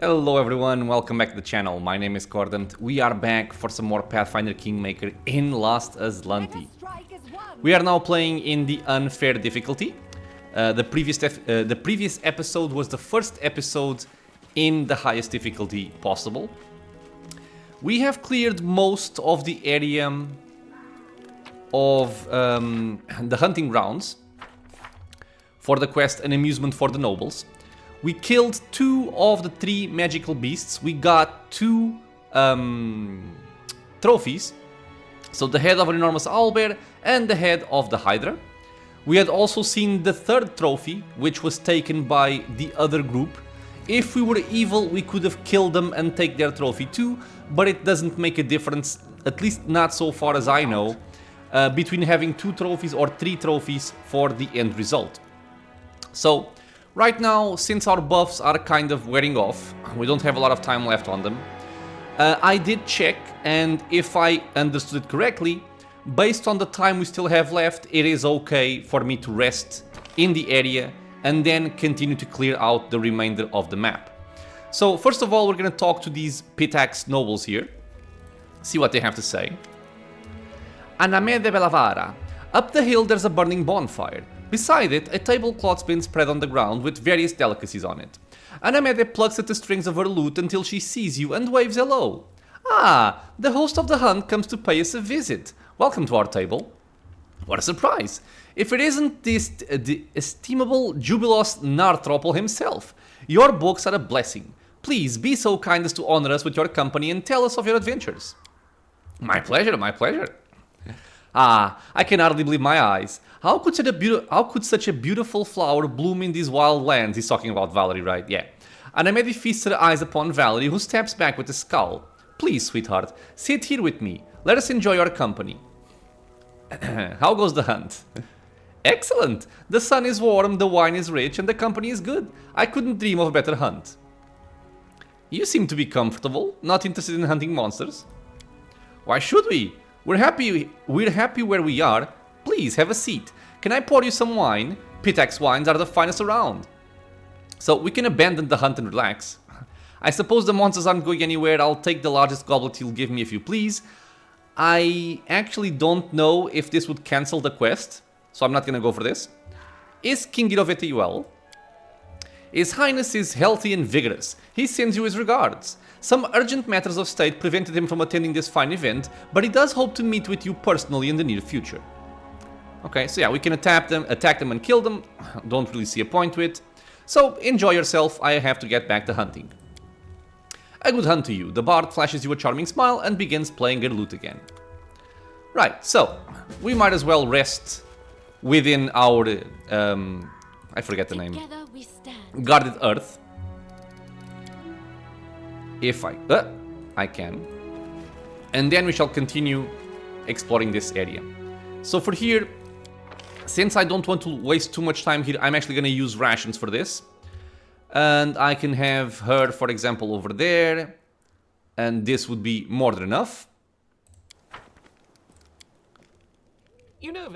Hello everyone, welcome back to the channel. My name is Coredumped. We are back for some more Pathfinder Kingmaker in Lost Azlanti. We are now playing in the unfair difficulty. The previous episode was the first episode in the highest difficulty possible. We have cleared most of the area of the hunting grounds for the quest An Amusement for the Nobles. We killed 2 of the 3 magical beasts. We got 2 trophies. So the head of an enormous owlbear and the head of the hydra. We had also seen the 3rd trophy, which was taken by the other group. If we were evil, we could have killed them and take their trophy too, but it doesn't make a difference, at least not so far as I know, between having 2 trophies or 3 trophies for the end result. So right now, since our buffs are kind of wearing off, we don't have a lot of time left on them. I did check, and if I understood it correctly, based on the time we still have left, it is okay for me to rest in the area and then continue to clear out the remainder of the map. So first of all, we're going to talk to these Pitax nobles here, see what they have to say. Aname de Bellavara. Up the hill there's a burning bonfire. Beside it, a tablecloth's been spread on the ground with various delicacies on it. Anamede plucks at the strings of her lute until she sees you and waves hello. Ah, the host of the hunt comes to pay us a visit. Welcome to our table. What a surprise! If it isn't the estimable Jubilos Nartropol himself. Your books are a blessing. Please be so kind as to honor us with your company and tell us of your adventures. My pleasure, my pleasure. Ah, I can hardly believe my eyes. How could such a beautiful flower bloom in these wild lands? He's talking about Valerie, right? Yeah. Anamedi feasts her eyes upon Valerie, who steps back with a scowl. Please, sweetheart, sit here with me. Let us enjoy your company. How goes the hunt? Excellent. The sun is warm, the wine is rich, and the company is good. I couldn't dream of a better hunt. You seem to be comfortable, not interested in hunting monsters. Why should we? We're happy where we are. Please, have a seat. Can I pour you some wine? Pitax wines are the finest around. So we can abandon the hunt and relax. I suppose the monsters aren't going anywhere. I'll take the largest goblet you'll give me if you please. I actually don't know if this would cancel the quest, so I'm not gonna go for this. Is King Girovete well? His Highness is healthy and vigorous. He sends you his regards. Some urgent matters of state prevented him from attending this fine event, but he does hope to meet with you personally in the near future. Okay, so yeah, we can attack them and kill them. Don't really see a point to it. So enjoy yourself, I have to get back to hunting. A good hunt to you. The bard flashes you a charming smile and begins playing her lute again. Right, so we might as well rest within our I forget the name. Guarded Earth. If I can. And then we shall continue exploring this area. So for here, since I don't want to waste too much time here, I'm actually going to use rations for this. And I can have her, for example, over there. And this would be more than enough. You know,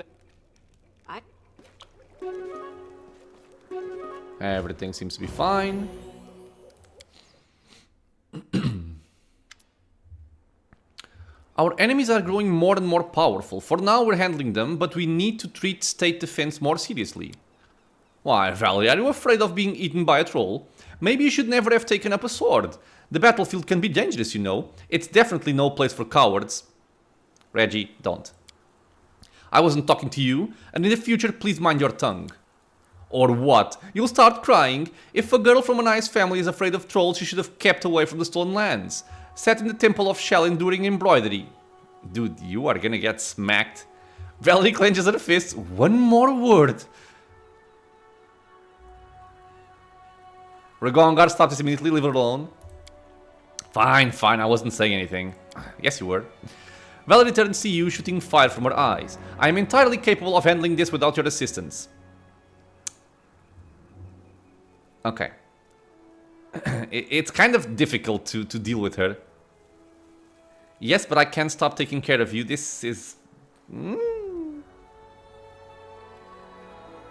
Everything seems to be fine. Our enemies are growing more and more powerful. For now we're handling them, but we need to treat state defense more seriously. Why, Valerie, are you afraid of being eaten by a troll? Maybe you should never have taken up a sword. The battlefield can be dangerous, you know. It's definitely no place for cowards. Reggie, don't. I wasn't talking to you, and in the future, please mind your tongue. Or what? You'll start crying? If a girl from a nice family is afraid of trolls, she should have kept away from the stolen lands. Sat in the temple of Shell enduring embroidery. Dude, you are gonna get smacked. Valerie clenches her fists. One more word. Ragongar stopped this immediately. Leave her alone. Fine, fine. I wasn't saying anything. Yes, you were. Valerie turns to you, shooting fire from her eyes. I am entirely capable of handling this without your assistance. Okay. It's kind of difficult to deal with her. Yes, but I can't stop taking care of you. This is...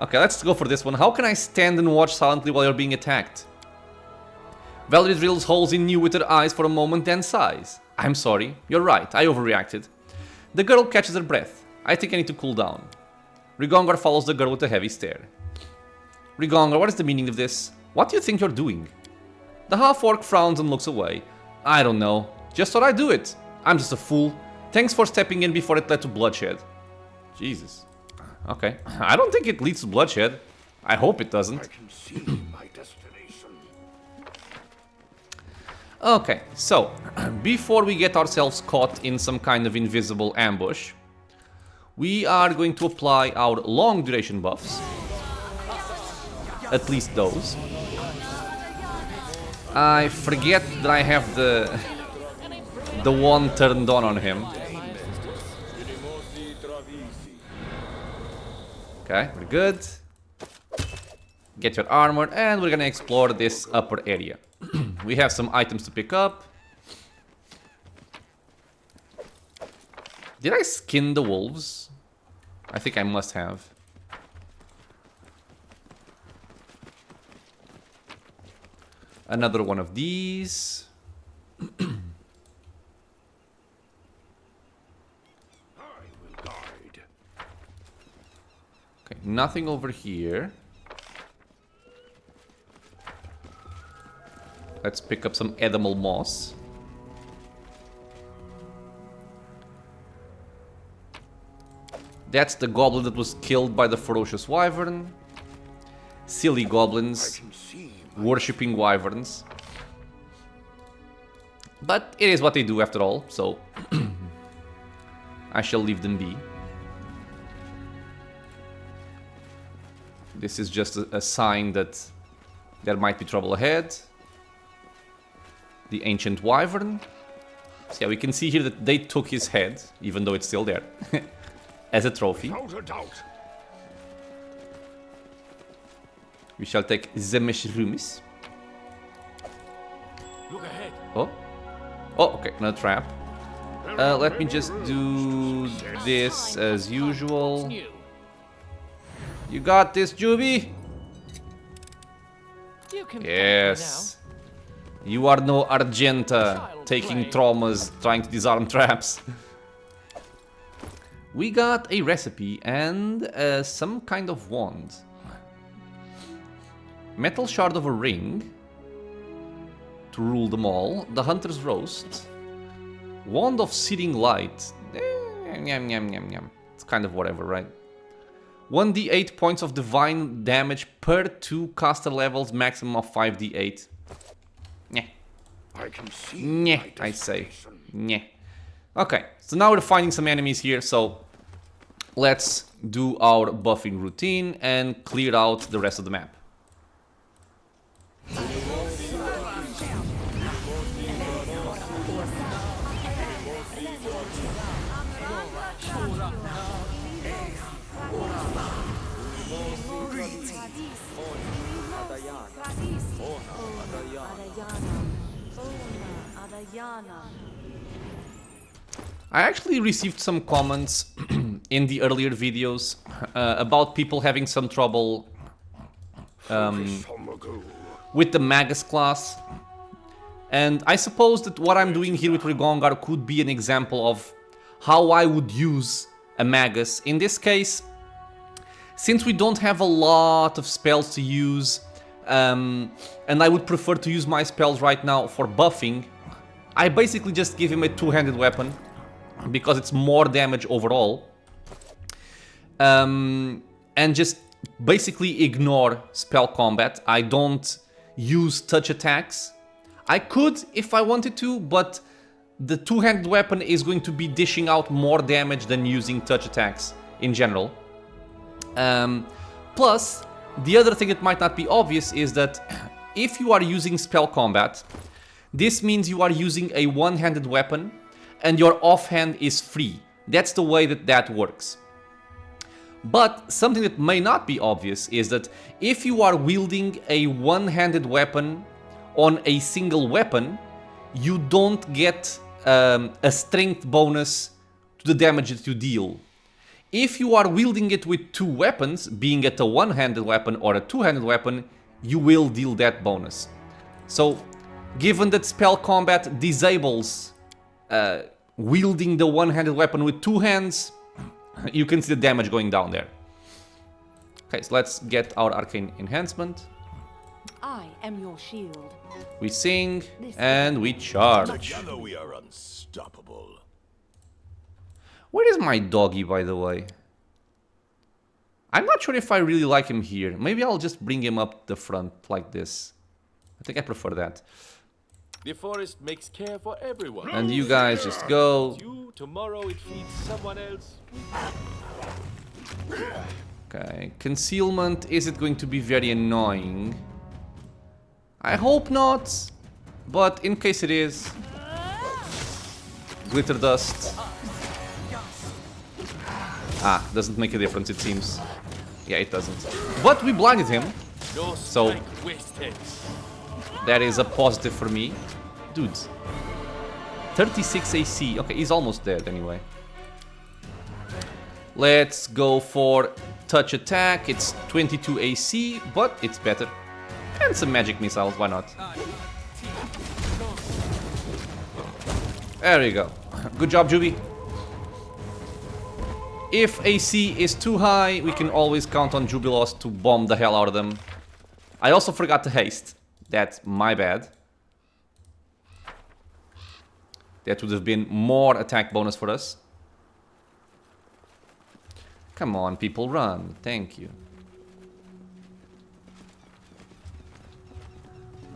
Okay, let's go for this one. How can I stand and watch silently while you're being attacked? Valerie drills holes in you with her eyes for a moment, then sighs. I'm sorry, you're right, I overreacted. The girl catches her breath. I think I need to cool down. Rigongar follows the girl with a heavy stare. Rigongar, what is the meaning of this? What do you think you're doing? The half-orc frowns and looks away. I don't know. Just thought I'd do it. I'm just a fool. Thanks for stepping in before it led to bloodshed. Jesus. Okay. I don't think it leads to bloodshed. I hope it doesn't. I can see my destination. Okay, so before we get ourselves caught in some kind of invisible ambush, we are going to apply our long duration buffs. At least those. I forget that I have the one turned on him. Okay, we're good. Get your armor, and we're gonna explore this upper area. We have some items to pick up. Did I skin the wolves? I think I must have. Another one of these. I will guide. Okay, nothing over here. Let's pick up some edible moss. That's the goblin that was killed by the ferocious wyvern. Silly goblins worshipping wyverns. But it is what they do after all, so I shall leave them be. This is just a sign that there might be trouble ahead. The ancient wyvern. So yeah, we can see here that they took his head, even though it's still there, as a trophy. Without a doubt. We shall take the mushrooms. Look ahead. Oh. Oh, okay, another trap. Let me just do this as usual. New. You got this, Juby? You can Yes. You are no Argenta, taking traumas, trying to disarm traps. We got a recipe and some kind of wand. Metal shard of a ring. To rule them all. The Hunter's Roast. Wand of Searing Light. Yum, yum, yum, yum. It's kind of whatever, right? 1d8 points of divine damage per 2 caster levels, maximum of 5d8. Nyeh. I can see Nyeh, my I say. destination. Nyeh. Okay, so now we're finding some enemies here, so let's do our buffing routine and clear out the rest of the map. I actually received some comments in the earlier videos about people having some trouble with the Magus class. And I suppose that what I'm doing here with Rigongar could be an example of how I would use a Magus. In this case, since we don't have a lot of spells to use, and I would prefer to use my spells right now for buffing, I basically just give him a two-handed weapon, because it's more damage overall. And just basically ignore spell combat. I don't use touch attacks. I could if I wanted to, but the two-handed weapon is going to be dishing out more damage than using touch attacks in general. Plus, the other thing that might not be obvious is that if you are using spell combat, this means you are using a one-handed weapon and your offhand is free. That's the way that that works. But something that may not be obvious is that if you are wielding a one-handed weapon on a single weapon, you don't get a strength bonus to the damage that you deal. If you are wielding it with two weapons, being it a one-handed weapon or a two-handed weapon, you will deal that bonus. So Given that spell combat disables wielding the one-handed weapon with two hands, you can see the damage going down there. Okay, so let's get our arcane enhancement. I am your shield. We sing and we charge. Together we are unstoppable. Where is my doggy, by the way? I'm not sure if I really like him here. Maybe I'll just bring him up the front like this. I think I prefer that. The forest makes care for everyone. And you guys just go. You, tomorrow it feeds someone else. Okay, concealment, is it going to be very annoying? I hope not, but in case it is, glitter dust. Ah, doesn't make a difference it seems. Yeah, it doesn't. But we blinded him, No so strike wasted. that is a positive for me. Dudes, 36 AC, okay, he's almost dead anyway. Let's go for touch attack, it's 22 AC, but it's better. And some magic missiles, why not? There you go. Good job, Juby. If AC is too high, we can always count on Jubilos to bomb the hell out of them. I also forgot to haste. That's my bad. That would have been more attack bonus for us. Come on, people, run. Thank you.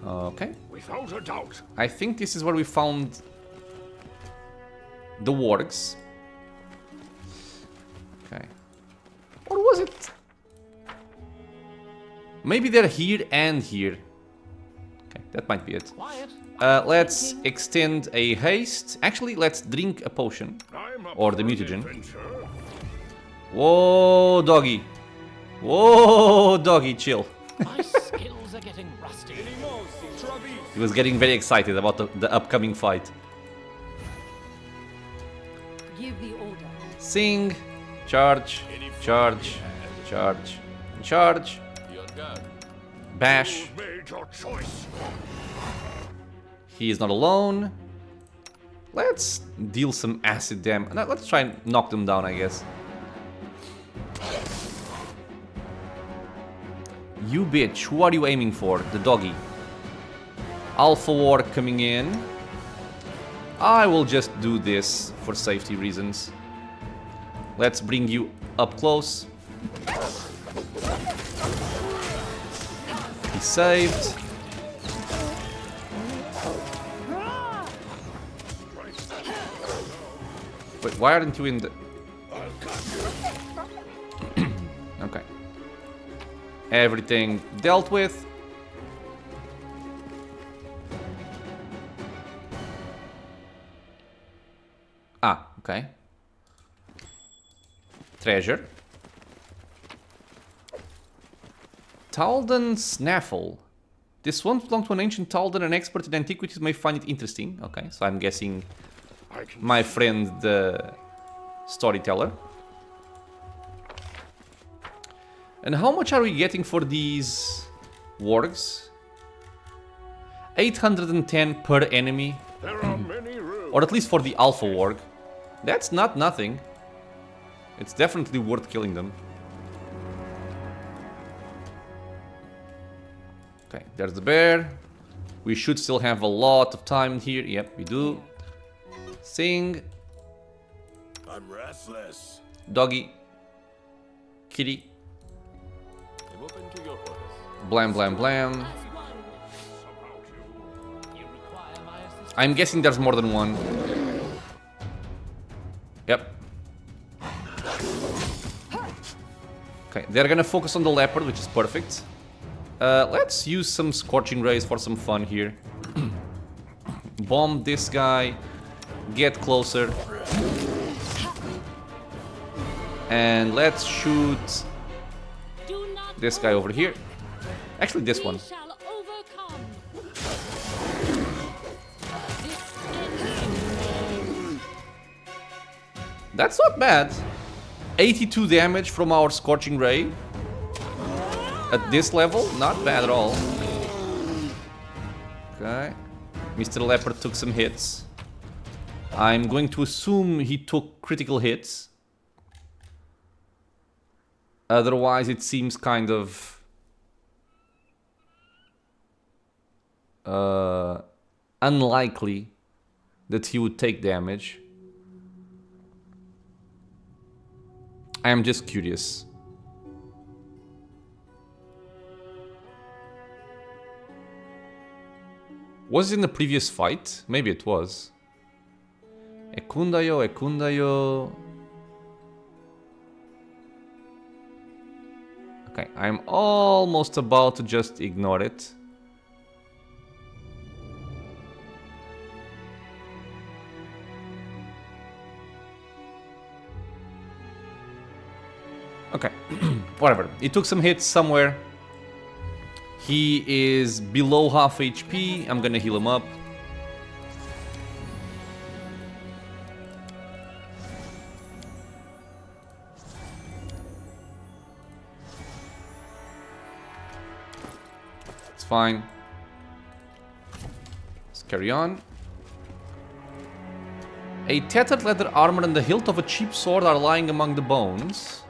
Okay. Without a doubt. I think this is where we found the wargs. Okay. Or was it? Maybe they're here and here. Okay, that might be it. Quiet. Let's extend a haste. Actually, let's drink a potion. I'm up Or the for an mutagen. adventure. Whoa, doggy. Whoa, doggy, chill. My skills are getting rusty. He was getting very excited about the upcoming fight. Give the order. Sing, charge, charge, charge, charge, Be on guard. bash. You've made your choice. He is not alone. Let's deal some acid damage. Let's try and knock them down, I guess. You bitch, who are you aiming for? The doggy. Alpha War coming in. I will just do this for safety reasons. Let's bring you up close. He's saved. Wait, why aren't you in the... Okay. Everything dealt with. Ah, okay. Treasure. Taldan Snaffle. This one belongs to an ancient Taldan. An expert in antiquities may find it interesting. Okay, so I'm guessing I can my friend the storyteller. And how much are we getting for these wargs? 810 per enemy. There are many rooms. Or at least for the Alpha Warg. That's not nothing. It's definitely worth killing them. Okay, there's the bear. We should still have a lot of time here. Yep, we do. Sing. I'm restless. Doggy. Kitty. I'm open to your orders. Blam, blam, blam. Somehow You require my assistance. I'm guessing there's more than one. Yep. Okay, they're gonna focus on the leopard, which is perfect. Let's use some scorching rays for some fun here. Bomb this guy. Get closer. And let's shoot Do not this guy over here. Actually, this one. We shall overcome. This ends. That's not bad. 82 damage from our Scorching Ray. At this level, not bad at all. Okay. Mr. Leopard took some hits. I'm going to assume he took critical hits. Otherwise, it seems kind of unlikely that he would take damage. I am just curious. Was it in the previous fight? Maybe it was. Ekundayo, Ekundayo. Okay, I'm almost about to just ignore it. Okay, whatever. He took some hits somewhere. He is below half HP. I'm gonna heal him up. It's fine. Let's carry on. A tattered leather armor and the hilt of a cheap sword are lying among the bones.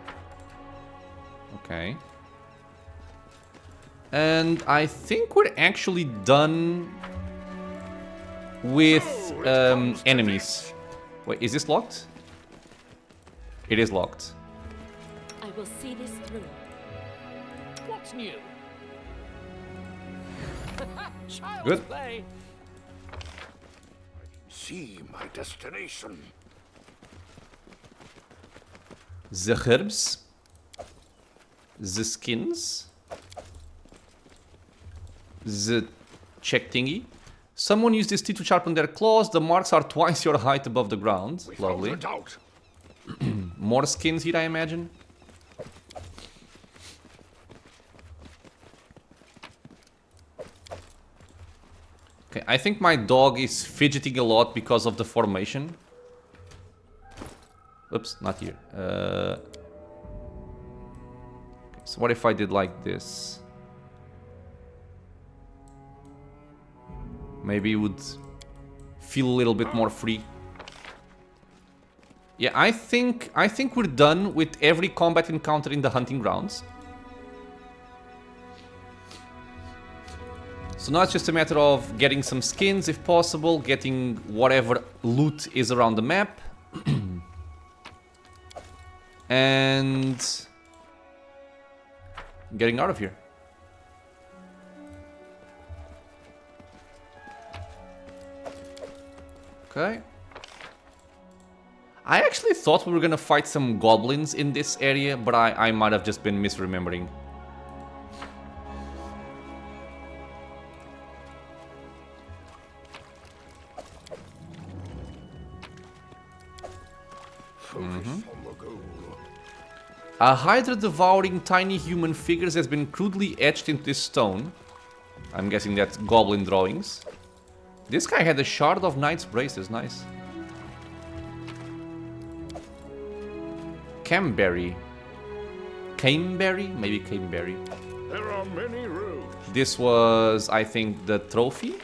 Okay. And I think we're actually done with enemies. Wait, is this locked? It is locked. I will see this through. What's new? Child's Good. play. See my destination. The herbs. The skins. The check thingy. Someone used this teeth to sharpen their claws. The marks are twice your height above the ground. Without Lovely. a doubt. More skins here, I imagine. Okay, I think my dog is fidgeting a lot because of the formation. Oops, not here. Okay, so what if I did like this? Maybe it would feel a little bit more free. Yeah, I think we're done with every combat encounter in the hunting grounds. So now it's just a matter of getting some skins if possible, getting whatever loot is around the map. And getting out of here. Okay. I actually thought we were gonna fight some goblins in this area, but I might have just been misremembering. Focus on the goal. A hydra devouring tiny human figures has been crudely etched into this stone. I'm guessing that's goblin drawings. This guy had a shard of knight's braces, nice. Camberry. Caneberry? Maybe Caneberry. There are many roads. This was, I think, the trophy.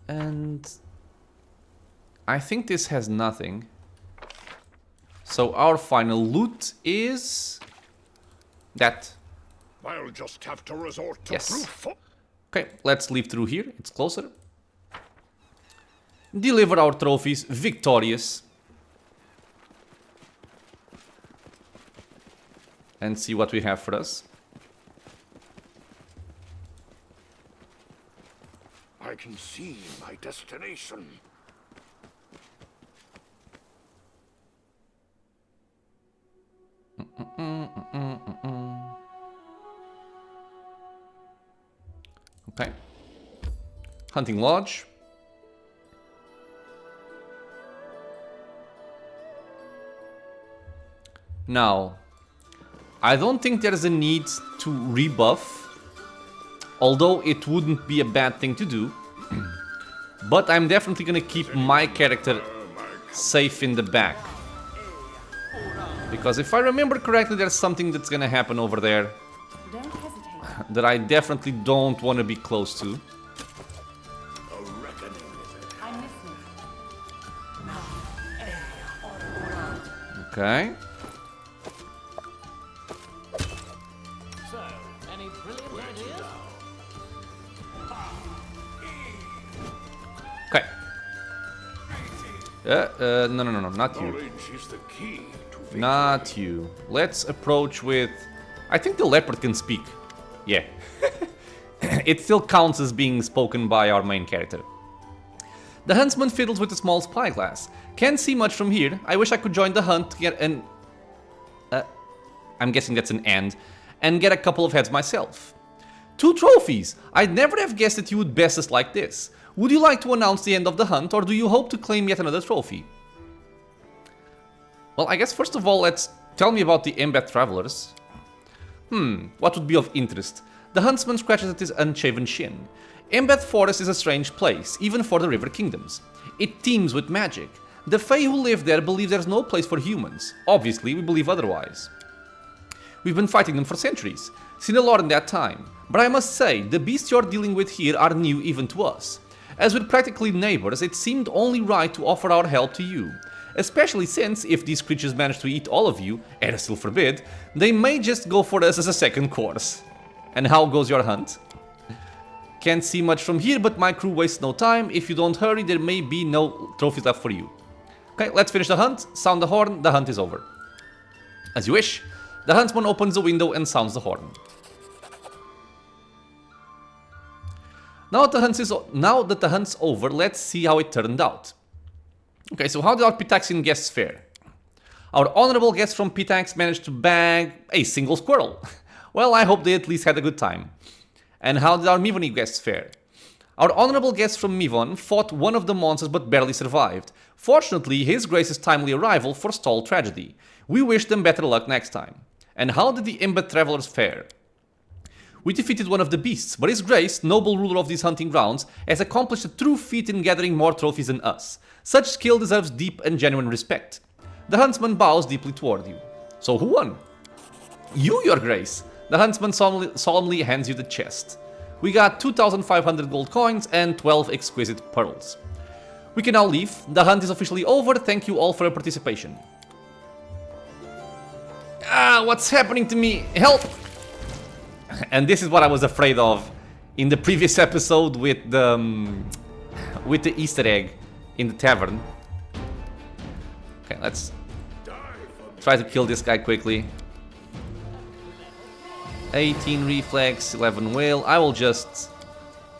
And I think this has nothing. So our final loot is that. I'll just have to resort to Yes. brute force. Okay, let's leave through here. It's closer. Deliver our trophies victorious. And see what we have for us. I can see my destination. Okay. Hunting Lodge. Now, I don't think there's a need to rebuff, although it wouldn't be a bad thing to do. But I'm definitely gonna keep my character safe in the back. Because if I remember correctly, there's something that's gonna happen over there Don't hesitate. that I definitely don't want to be close to. Okay. So, any brilliant ideas? Okay. No, not you. Knowledge is the key to victory. Not you. Let's approach with... I think the leopard can speak. Yeah. It still counts as being spoken by our main character. The huntsman fiddles with a small spyglass. Can't see much from here. I wish I could join the hunt to get an... I'm guessing that's an and get a couple of heads myself. 2 trophies! I'd never have guessed that you would best us like this. Would you like to announce the end of the hunt, or do you hope to claim yet another trophy? Well, I guess first of all, tell me about the Embed Travelers. What would be of interest? The huntsman scratches at his unshaven shin. Embed Forest is a strange place, even for the River Kingdoms. It teems with magic. The Fae who live there believe there's no place for humans. Obviously, we believe otherwise. We've been fighting them for centuries, seen a lot in that time. But I must say, the beasts you're dealing with here are new even to us. As we're practically neighbors, it seemed only right to offer our help to you. Especially since, if these creatures manage to eat all of you, Era still forbid, they may just go for us as a second course. And how goes your hunt? Can't see much from here, but my crew wastes no time. If you don't hurry, there may be no trophies left for you. Okay, let's finish the hunt. Sound the horn, the hunt is over. As you wish. The huntsman opens the window and sounds the horn. Now that the hunt's over, let's see how it turned out. Okay, so how did our Pitaxian guests fare? Our honorable guests from Pitax managed to bag a single squirrel. Well, I hope they at least had a good time. And how did our Mivoni guests fare? Our honorable guest from Mivon fought one of the monsters but barely survived. Fortunately, His Grace's timely arrival forestalled tragedy. We wish them better luck next time. And how did the Embed Travelers fare? We defeated one of the beasts, but His Grace, noble ruler of these hunting grounds, has accomplished a true feat in gathering more trophies than us. Such skill deserves deep and genuine respect. The huntsman bows deeply toward you. So who won? You, Your Grace! The huntsman solemnly hands you the chest. We got 2,500 gold coins and 12 exquisite pearls. We can now leave. The hunt is officially over. Thank you all for your participation. What's happening to me? Help! And this is what I was afraid of in the previous episode with the Easter egg in the tavern. Okay, let's try to kill this guy quickly. 18 reflex, 11 will. I will just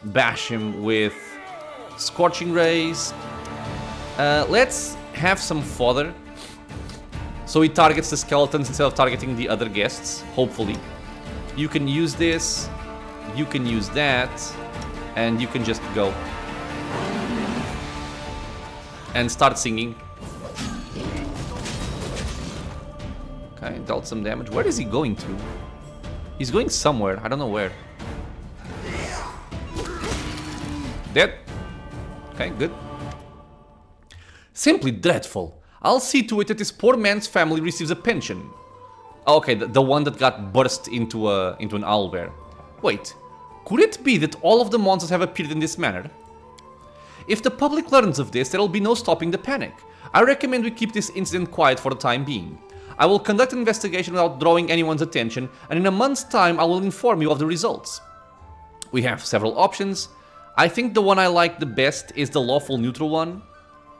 bash him with Scorching Rays. Let's have some fodder. So he targets the skeletons instead of targeting the other guests, hopefully. You can use this, you can use that, and you can just go. And start singing. Okay, dealt some damage. Where is he going to? He's going somewhere, I don't know where. Dead. Okay, good. Simply dreadful. I'll see to it that this poor man's family receives a pension. Okay, the one that got burst into an owlbear. Wait, could it be that all of the monsters have appeared in this manner? If the public learns of this, there will be no stopping the panic. I recommend we keep this incident quiet for the time being. I will conduct an investigation without drawing anyone's attention, and in a month's time I will inform you of the results. We have several options. I think the one I like the best is the lawful neutral one.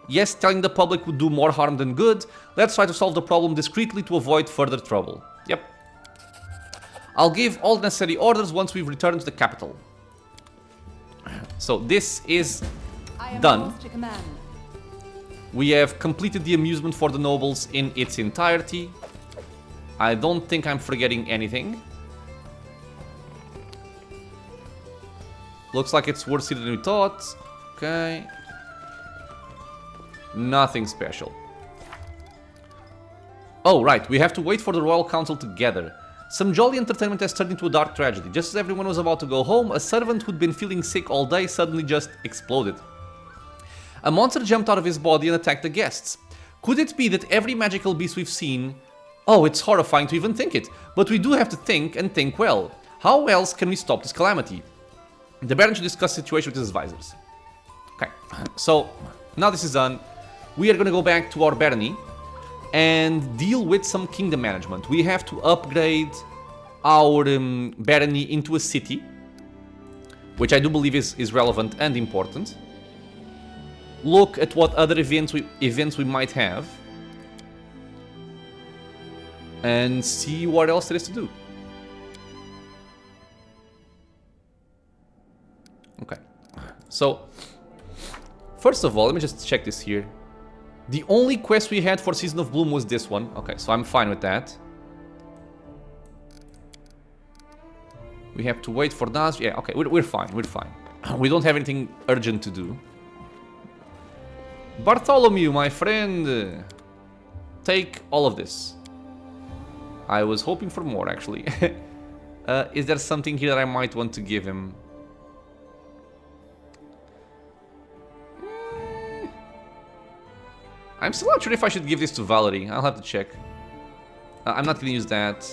Yes, telling the public would do more harm than good. Let's try to solve the problem discreetly to avoid further trouble. Yep. I'll give all necessary orders once we've returned to the capital. So this is done. We have completed the amusement for the nobles in its entirety. I don't think I'm forgetting anything. Looks like it's worse than we thought. Okay. Nothing special. Oh, right, we have to wait for the Royal Council to gather. Some jolly entertainment has turned into a dark tragedy. Just as everyone was about to go home, a servant who'd been feeling sick all day suddenly just exploded. A monster jumped out of his body and attacked the guests. Could it be that every magical beast we've seen... Oh, it's horrifying to even think it, but we do have to think and think well. How else can we stop this calamity? The Baron should discuss the situation with his advisors. Okay, so now this is done. We are going to go back to our barony. and deal with some kingdom management. We have to upgrade our barony into a city, which I do believe is relevant and important. Look at what other events we might have, and see what else there is to do. Okay, so first of all, let me just check this here. The only quest we had for Season of Bloom was this one. Okay, so I'm fine with that. We have to wait for Naz. Yeah, okay, we're fine, we're fine. We don't have anything urgent to do. Bartholomew, my friend, take all of this. I was hoping for more, actually. Is there something here that I might want to give him? I'm still not sure if I should give this to Valerie. I'll have to check. I'm not going to use that.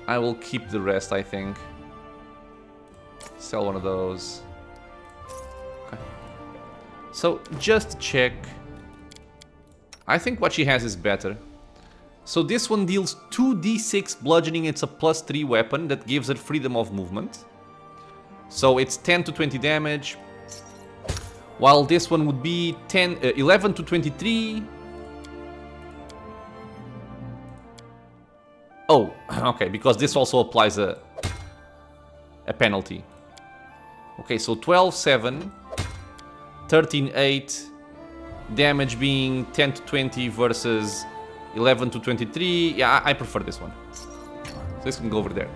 I will keep the rest, I think. Sell one of those. Okay. So, just to check. I think what she has is better. So this one deals 2d6 bludgeoning. It's a +3 weapon that gives her freedom of movement. So it's 10 to 20 damage. While this one would be 11 to 23. Oh, okay, because this also applies a penalty. Okay, so 12, 7, 13, 8, damage being 10 to 20 versus 11 to 23. Yeah, I prefer this one. So this can go over there.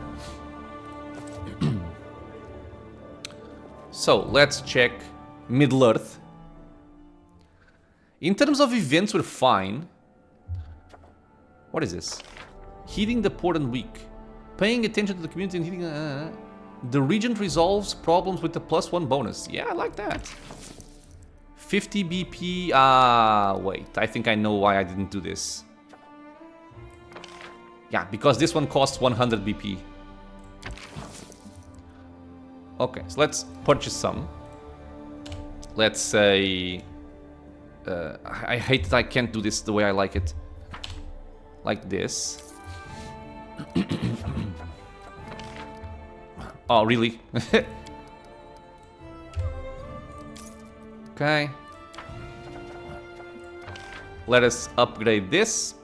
So, let's check Middle-earth. In terms of events, we're fine. What is this? Healing the poor and weak. Paying attention to the community and healing... The regent resolves problems with the +1 bonus. Yeah, I like that. 50 BP... wait. I think I know why I didn't do this. Yeah, because this one costs 100 BP. Okay, so let's purchase some. Let's say... I hate that I can't do this the way I like it. Like this. Oh, really? Okay. Let us upgrade this.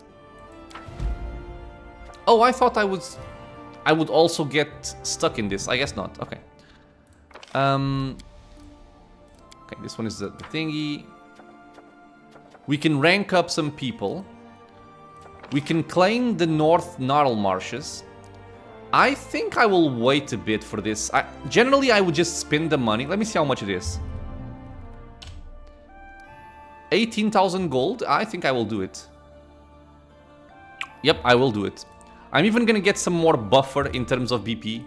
Oh, I thought I would also get stuck in this. I guess not. Okay. Okay, this one is the thingy. We can rank up some people. We can claim the North Gnarl Marshes. I think I will wait a bit for this. Generally, I would just spend the money. Let me see how much it is. 18,000 gold. I think I will do it. Yep, I will do it. I'm even gonna get some more buffer in terms of BP.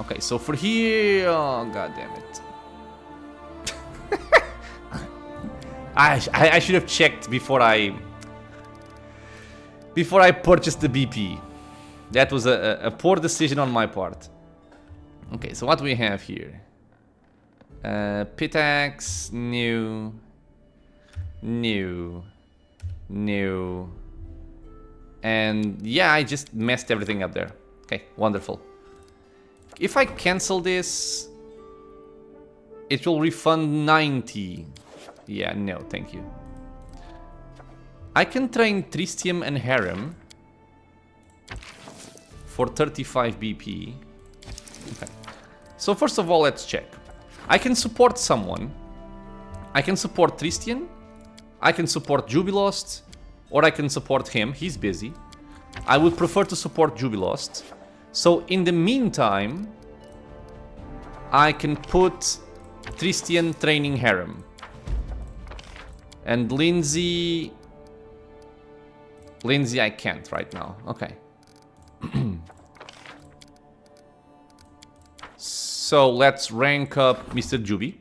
Okay, so for here... Oh, god damn it. I should have checked before I purchased the BP. That was a poor decision on my part. Okay, so what do we have here? Pitax, new. And yeah, I just messed everything up there. Okay, wonderful. If I cancel this, it will refund 90. Yeah, no, thank you. I can train Tristium and Harem for 35 BP. Okay. So first of all, let's check. I can support someone. I can support Tristian. I can support Jubilost. Or I can support him. He's busy. I would prefer to support Jubilost. So in the meantime, I can put Tristian training Harem. And Lindsay... Lindsay I can't right now. Okay. So let's rank up Mr. Juby.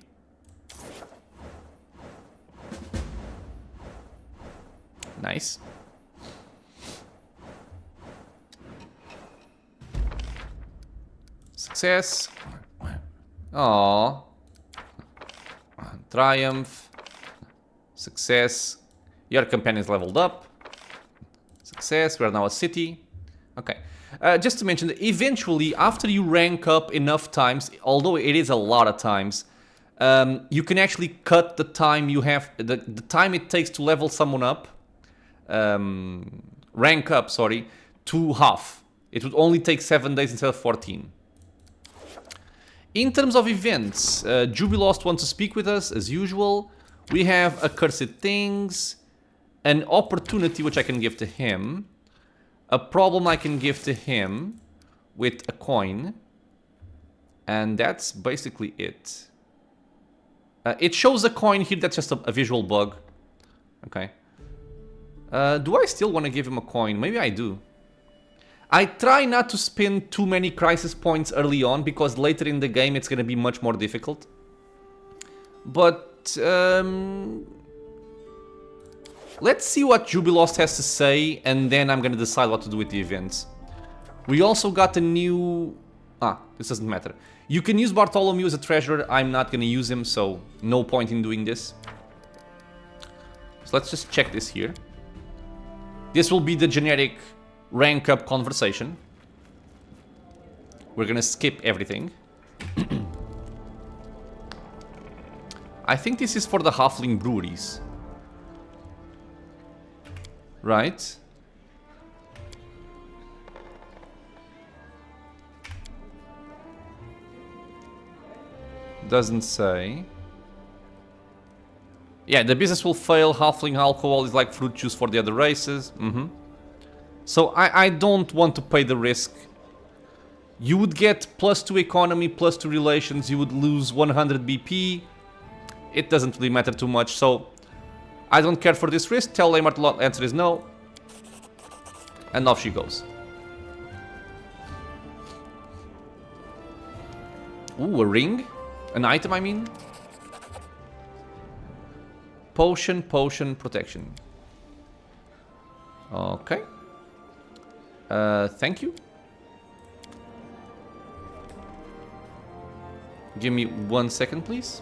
Nice. Success. Aww. Triumph. Success. Your companions leveled up. Success. We are now a city. Okay. Just to mention that eventually, after you rank up enough times, although it is a lot of times, you can actually cut the time you have, the time it takes to level someone up, rank up, sorry, to half. It would only take 7 days instead of 14. In terms of events, Jubilost wants to speak with us as usual. We have accursed things, an opportunity which I can give to him, a problem I can give to him with a coin, and that's basically it. It shows a coin here, that's just a visual bug. Okay. Do I still want to give him a coin? Maybe I do. I try not to spend too many crisis points early on, because later in the game it's going to be much more difficult. But, let's see what Jubilost has to say, and then I'm going to decide what to do with the events. We also got a new... this doesn't matter. You can use Bartholomew as a treasurer. I'm not going to use him, so no point in doing this. So let's just check this here. This will be the generic rank up conversation. We're going to skip everything. I think this is for the Halfling breweries. Right? Doesn't say. Yeah, the business will fail. Halfling alcohol is like fruit juice for the other races. So I don't want to pay the risk. You would get +2 economy, +2 relations. You would lose 100 BP. It doesn't really matter too much. So I don't care for this risk. Tell Lamart the answer is no. And off she goes. Ooh, a ring? An item, I mean? Potion, protection. Okay. Thank you. Give me 1 second, please.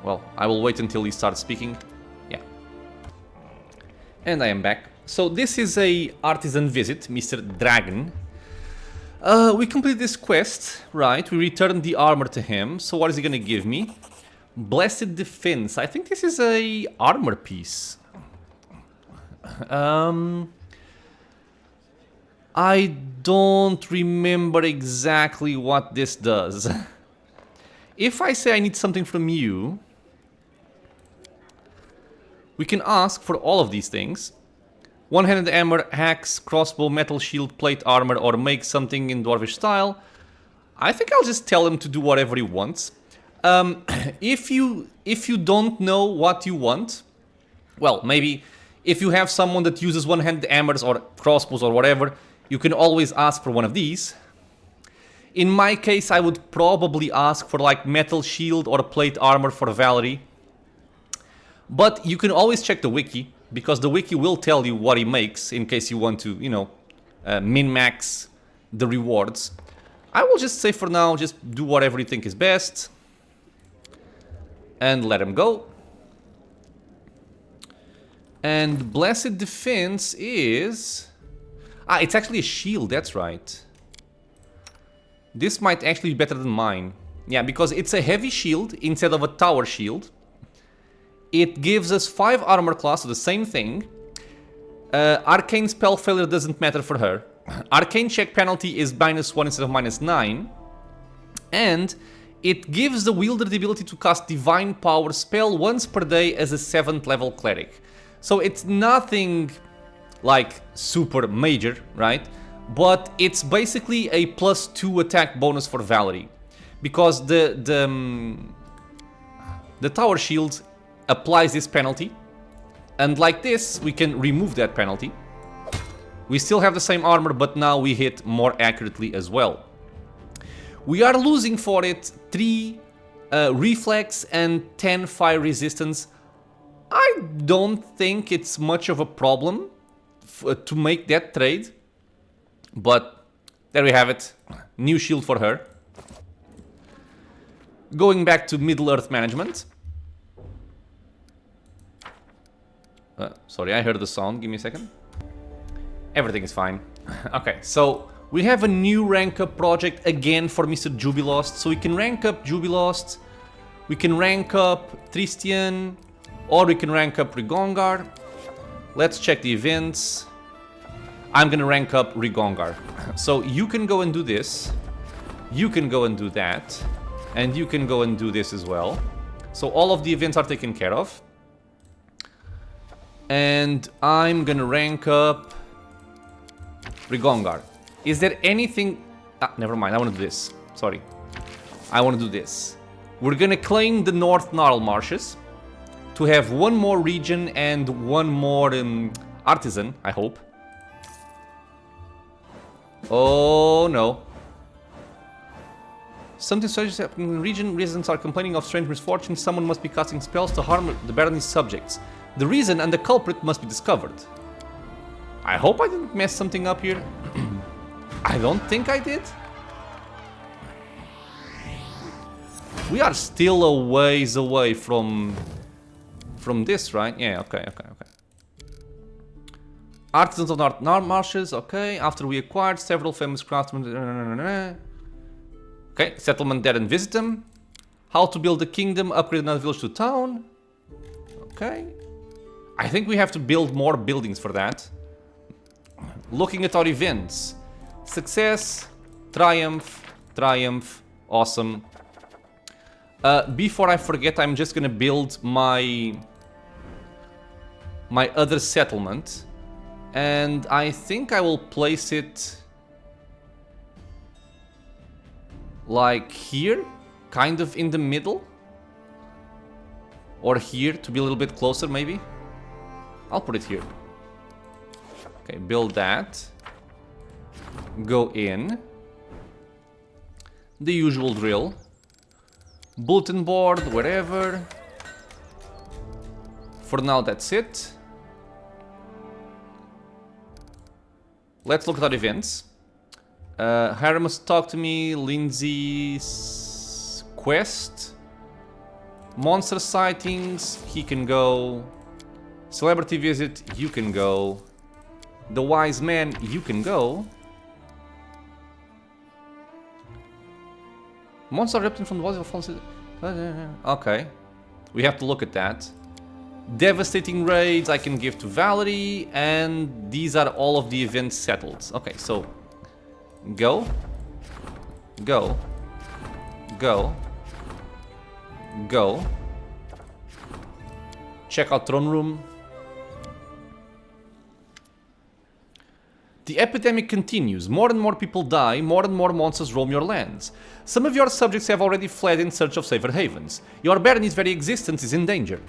Well, I will wait until he starts speaking. Yeah. And I am back. So this is a artisan visit, Mr. Dragon. We completed this quest, right? We returned the armor to him. So what is he gonna give me? Blessed Defense. I think this is a armor piece. I don't remember exactly what this does. If I say I need something from you, we can ask for all of these things. One-handed hammer, axe, crossbow, metal shield, plate armor, or make something in dwarvish style. I think I'll just tell him to do whatever he wants. If you don't know what you want, well, maybe if you have someone that uses one-handed hammers or crossbows or whatever, you can always ask for one of these. In my case, I would probably ask for like metal shield or plate armor for Valerie. But you can always check the wiki, because the wiki will tell you what he makes in case you want to, you know, min-max the rewards. I will just say for now, just do whatever you think is best. And let him go. And Blessed Defense is... it's actually a shield, that's right. This might actually be better than mine. Yeah, because it's a heavy shield instead of a tower shield. It gives us 5 armor class, so the same thing. Arcane spell failure doesn't matter for her. Arcane check penalty is -1 instead of -9. And it gives the wielder the ability to cast Divine Power spell once per day as a 7th level cleric. So it's nothing like super major, right? But it's basically a +2 attack bonus for Valerie. Because the tower shield applies this penalty. And like this, we can remove that penalty. We still have the same armor, but now we hit more accurately as well. We are losing for it 3 reflex and 10 fire resistance. I don't think it's much of a problem to make that trade. But there we have it. New shield for her. Going back to Middle-earth management. Sorry, I heard the sound. Give me a second. Everything is fine. Okay, so we have a new rank up project again for Mr. Jubilost. So we can rank up Jubilost, we can rank up Tristian, or we can rank up Rigongar. Let's check the events. I'm gonna rank up Rigongar. So you can go and do this, you can go and do that, and you can go and do this as well. So all of the events are taken care of. And I'm gonna rank up Rigongar. Is there anything... never mind, I want to do this. Sorry. I want to do this. We're gonna claim the North Gnarl Marshes to have one more region and one more artisan, I hope. Oh no. Something strange happening in the region. Residents are complaining of strange misfortune. Someone must be casting spells to harm the Baron's subjects. The reason and the culprit must be discovered. I hope I didn't mess something up here. I don't think I did. We are still a ways away from this, right? Yeah, okay. Artisans of North Marshes, okay. After we acquired several famous craftsmen. Okay, settlement there and visit them. How to build a kingdom, upgrade another village to town. Okay. I think we have to build more buildings for that. Looking at our events. Success, triumph, awesome. Before I forget, I'm just gonna build my other settlement. And I think I will place it like here, kind of in the middle. Or here, to be a little bit closer maybe. I'll put it here. Okay, build that. Go in. The usual drill. Bulletin board, wherever. For now, that's it. Let's look at our events. Harry must talk to me. Lindsay's quest. Monster sightings, he can go. Celebrity visit, you can go. The wise man, you can go. Monster erupting from the bodies of fallen. Okay. We have to look at that. Devastating raids I can give to Valerie. And these are all of the events settled. Okay, so go. Go. Go. Go. Check out throne room. The epidemic continues. More and more people die, more and more monsters roam your lands. Some of your subjects have already fled in search of safer havens. Your barony's very existence is in danger.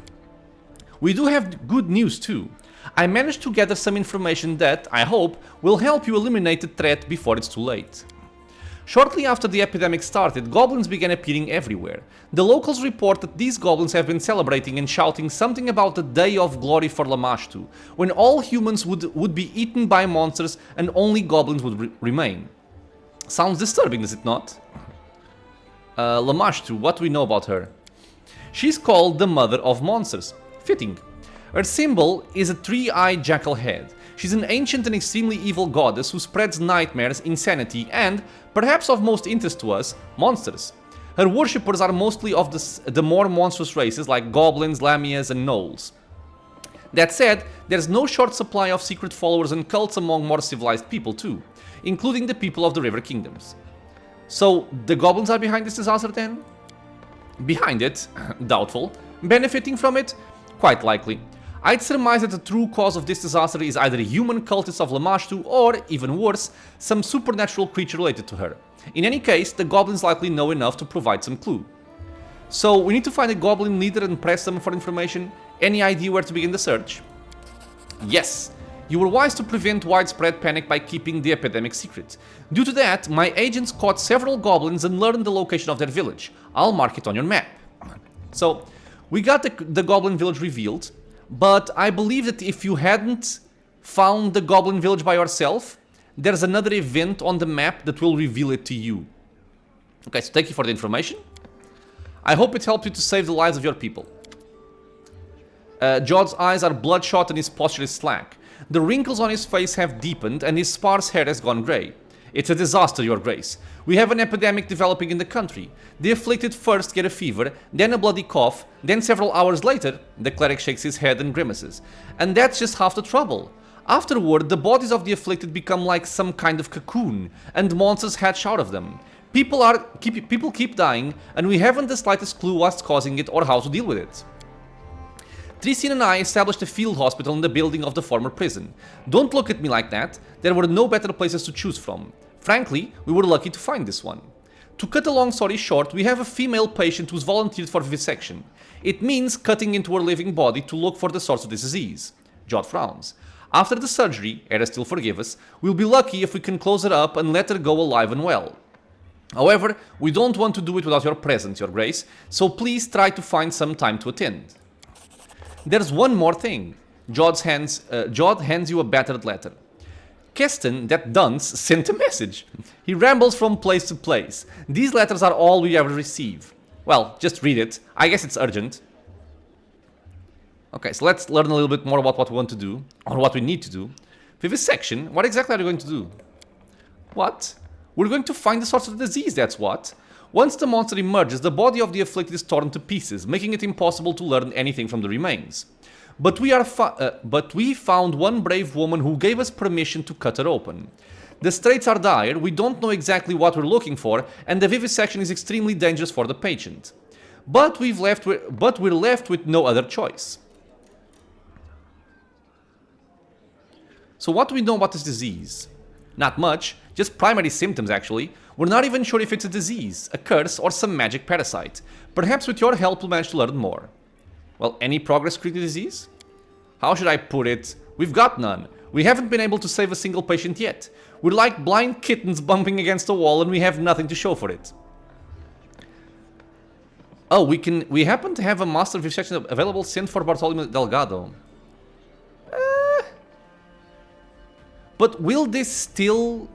We do have good news too. I managed to gather some information that, I hope, will help you eliminate the threat before it's too late. Shortly after the epidemic started, goblins began appearing everywhere. The locals report that these goblins have been celebrating and shouting something about the Day of Glory for Lamashtu, when all humans would be eaten by monsters and only goblins would remain. Sounds disturbing, does it not? Lamashtu, what do we know about her? She's called the Mother of Monsters. Fitting. Her symbol is a three-eyed jackal head. She's an ancient and extremely evil goddess who spreads nightmares, insanity, and, perhaps of most interest to us, monsters. Her worshippers are mostly of the more monstrous races like goblins, lamias, and gnolls. That said, there's no short supply of secret followers and cults among more civilized people too, including the people of the River Kingdoms. So, the goblins are behind this disaster then? Behind it? Doubtful. Benefiting from it? Quite likely. I'd surmise that the true cause of this disaster is either human cultists of Lamashtu or, even worse, some supernatural creature related to her. In any case, the goblins likely know enough to provide some clue. So, we need to find a goblin leader and press them for information. Any idea where to begin the search? Yes! You were wise to prevent widespread panic by keeping the epidemic secret. Due to that, my agents caught several goblins and learned the location of their village. I'll mark it on your map. So, we got the goblin village revealed. But I believe that if you hadn't found the goblin village by yourself, there's another event on the map that will reveal it to you. Okay, so thank you for the information. I hope it helped you to save the lives of your people. Jod's eyes are bloodshot and his posture is slack. The wrinkles on his face have deepened and his sparse hair has gone grey. It's a disaster, Your Grace. We have an epidemic developing in the country. The afflicted first get a fever, then a bloody cough, then several hours later, the cleric shakes his head and grimaces. And that's just half the trouble. Afterward, the bodies of the afflicted become like some kind of cocoon, and monsters hatch out of them. People keep dying, and we haven't the slightest clue what's causing it or how to deal with it. Trisin and I established a field hospital in the building of the former prison. Don't look at me like that, there were no better places to choose from. Frankly, we were lucky to find this one. To cut a long story short, we have a female patient who's volunteered for vivisection. It means cutting into her living body to look for the source of this disease. Jod frowns. After the surgery, Era still forgive us, we'll be lucky if we can close her up and let her go alive and well. However, we don't want to do it without your presence, Your Grace, so please try to find some time to attend. There's one more thing. Jod hands you a battered letter. Keston, that dunce, sent a message. He rambles from place to place. These letters are all we ever receive. Well, just read it. I guess it's urgent. Okay, so let's learn a little bit more about what we want to do, or what we need to do. Vivisection? What exactly are you going to do? What? We're going to find the source of the disease, that's what. Once the monster emerges, the body of the afflicted is torn to pieces, making it impossible to learn anything from the remains. But we found one brave woman who gave us permission to cut her open. The straits are dire, we don't know exactly what we're looking for, and the vivisection is extremely dangerous for the patient. But we're left with no other choice. So what do we know about this disease? Not much, just primary symptoms actually. We're not even sure if it's a disease, a curse, or some magic parasite. Perhaps with your help we'll manage to learn more. Well, any progress with the disease? How should I put it? We've got none. We haven't been able to save a single patient yet. We're like blind kittens bumping against a wall and we have nothing to show for it. Oh, we happen to have a master vivisection available. Sent for Bartolomeo Delgado. But will this still...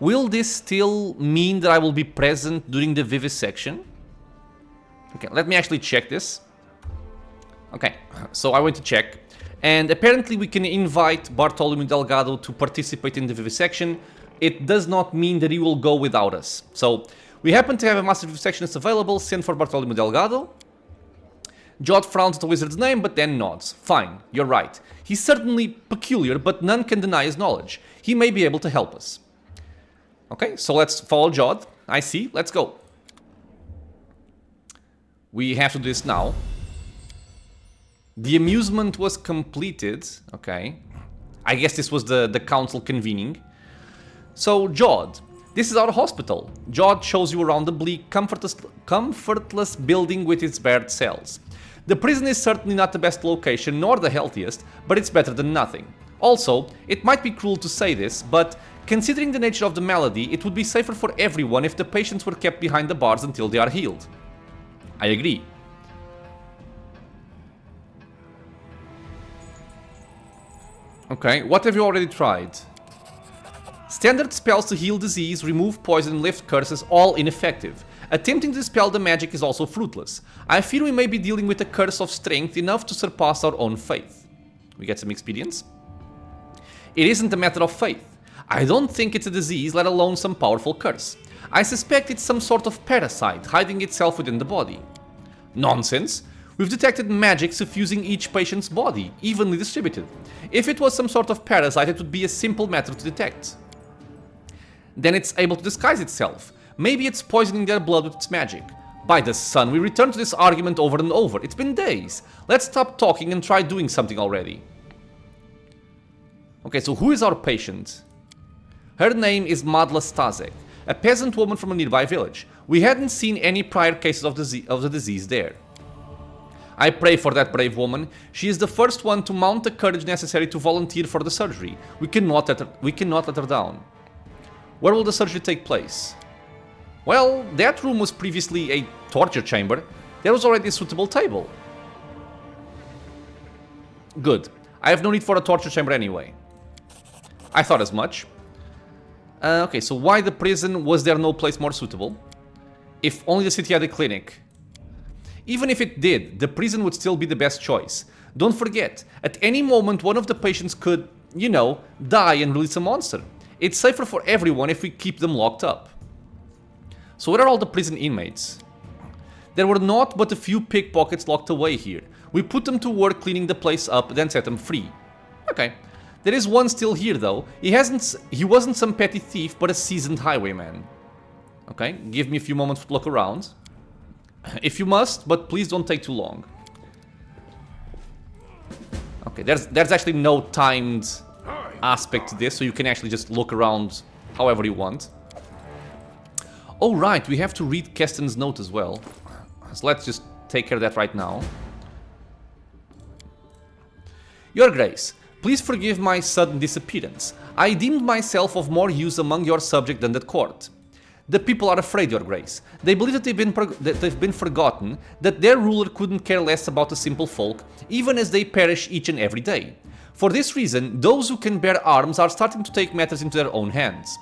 will this still mean that I will be present during the vivisection? Okay, let me actually check this. Okay, so I went to check. And apparently we can invite Bartolomeo Delgado to participate in the vivisection. It does not mean that he will go without us. So, we happen to have a master vivisectionist available. Send for Bartolomeo Delgado. Jod frowns at the wizard's name, but then nods. Fine, you're right. He's certainly peculiar, but none can deny his knowledge. He may be able to help us. Okay, so let's follow Jod. I see, let's go. We have to do this now. The amusement was completed. Okay. I guess this was the council convening. So, Jod, this is our hospital. Jod shows you around the bleak, comfortless building with its barred cells. The prison is certainly not the best location, nor the healthiest, but it's better than nothing. Also, it might be cruel to say this, but considering the nature of the malady, it would be safer for everyone if the patients were kept behind the bars until they are healed. I agree. Okay, what have you already tried? Standard spells to heal disease, remove poison, lift curses, all ineffective. Attempting to dispel the magic is also fruitless. I fear we may be dealing with a curse of strength enough to surpass our own faith. We get some experience. It isn't a matter of faith. I don't think it's a disease, let alone some powerful curse. I suspect it's some sort of parasite hiding itself within the body. Nonsense! We've detected magic suffusing each patient's body, evenly distributed. If it was some sort of parasite, it would be a simple matter to detect. Then it's able to disguise itself. Maybe it's poisoning their blood with its magic. By the sun, we return to this argument over and over. It's been days. Let's stop talking and try doing something already. Okay, so who is our patient? Her name is Madla Stazek, a peasant woman from a nearby village. We hadn't seen any prior cases of the disease there. I pray for that brave woman. She is the first one to mount the courage necessary to volunteer for the surgery. We cannot let her down. Where will the surgery take place? Well, that room was previously a torture chamber. There was already a suitable table. Good. I have no need for a torture chamber anyway. I thought as much. Okay, so why the prison? Was there no place more suitable? If only the city had a clinic. Even if it did, the prison would still be the best choice. Don't forget, at any moment one of the patients could, you know, die and release a monster. It's safer for everyone if we keep them locked up. So where are all the prison inmates? There were not but a few pickpockets locked away here. We put them to work cleaning the place up, then set them free. Okay. There is one still here though. He wasn't some petty thief, but a seasoned highwayman. Okay, give me a few moments to look around. If you must, but please don't take too long. Okay, there's actually no timed aspect to this, so you can actually just look around however you want. Oh right, we have to read Keston's note as well. So let's just take care of that right now. Your Grace, please forgive my sudden disappearance. I deemed myself of more use among your subject than the court. The people are afraid, Your Grace. They believe that they've been forgotten, that their ruler couldn't care less about the simple folk, even as they perish each and every day. For this reason, those who can bear arms are starting to take matters into their own hands.